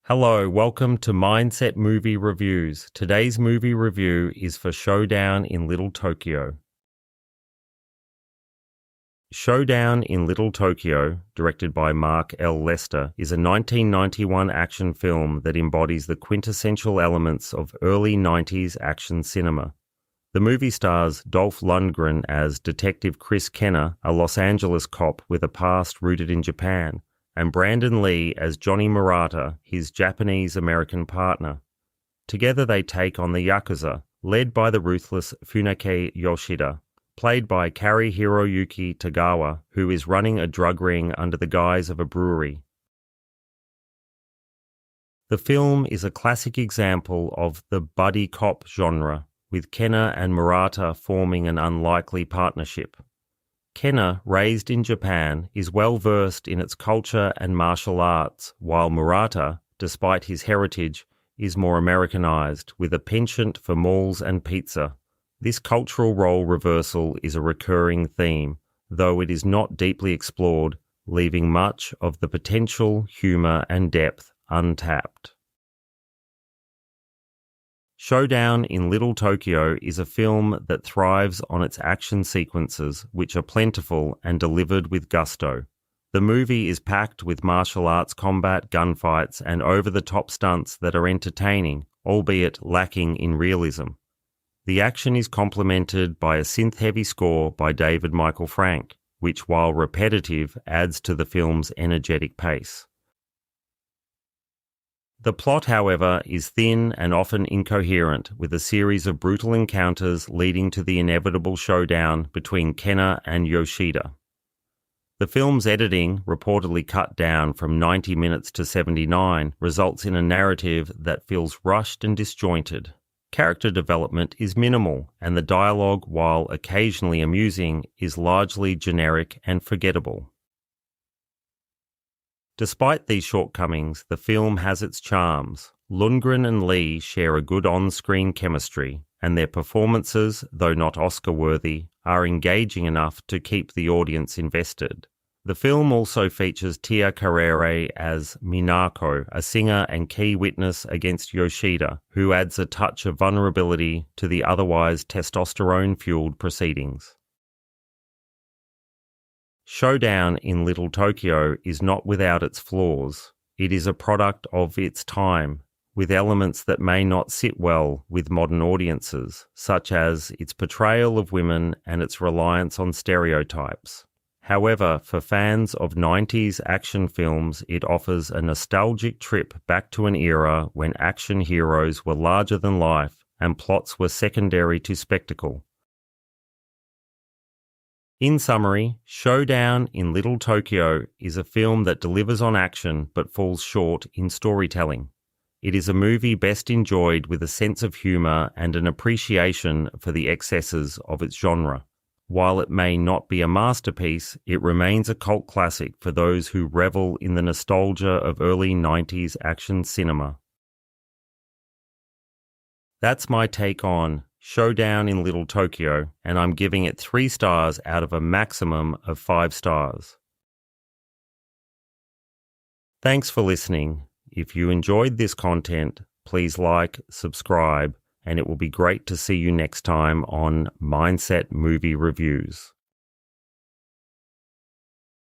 Hello, welcome to Mindset Movie Reviews. Today's movie review is for Showdown in Little Tokyo. Showdown in Little Tokyo, directed by Mark L. Lester, is a 1991 action film that embodies the quintessential elements of early 90s action cinema. The movie stars Dolph Lundgren as Detective Chris Kenner, a Los Angeles cop with a past rooted in Japan, and Brandon Lee as Johnny Murata, his Japanese-American partner. Together they take on the Yakuza, led by the ruthless Funake Yoshida, played by Cary-Hiroyuki Tagawa, who is running a drug ring under the guise of a brewery. The film is a classic example of the buddy cop genre, with Kenner and Murata forming an unlikely partnership. Kenner, raised in Japan, is well versed in its culture and martial arts, while Murata, despite his heritage, is more Americanized, with a penchant for malls and pizza. This cultural role reversal is a recurring theme, though it is not deeply explored, leaving much of the potential, humor, and depth untapped. Showdown in Little Tokyo is a film that thrives on its action sequences, which are plentiful and delivered with gusto. The movie is packed with martial arts combat, gunfights, and over-the-top stunts that are entertaining, albeit lacking in realism. The action is complemented by a synth-heavy score by David Michael Frank, which, while repetitive, adds to the film's energetic pace. The plot, however, is thin and often incoherent, with a series of brutal encounters leading to the inevitable showdown between Kenner and Yoshida. The film's editing, reportedly cut down from 90 minutes to 79, results in a narrative that feels rushed and disjointed. Character development is minimal, and the dialogue, while occasionally amusing, is largely generic and forgettable. Despite these shortcomings, the film has its charms. Lundgren and Lee share a good on-screen chemistry, and their performances, though not Oscar-worthy, are engaging enough to keep the audience invested. The film also features Tia Carrere as Minako, a singer and key witness against Yoshida, who adds a touch of vulnerability to the otherwise testosterone-fueled proceedings. Showdown in Little Tokyo is not without its flaws. It is a product of its time, with elements that may not sit well with modern audiences, such as its portrayal of women and its reliance on stereotypes. However, for fans of 90s action films, it offers a nostalgic trip back to an era when action heroes were larger than life and plots were secondary to spectacle. In summary, Showdown in Little Tokyo is a film that delivers on action but falls short in storytelling. It is a movie best enjoyed with a sense of humor and an appreciation for the excesses of its genre. While it may not be a masterpiece, it remains a cult classic for those who revel in the nostalgia of early 90s action cinema. That's my take on Showdown in Little Tokyo, and I'm giving it 3 stars out of a maximum of 5 stars. Thanks for listening. If you enjoyed this content, please like, subscribe, and it will be great to see you next time on Mindset Movie Reviews.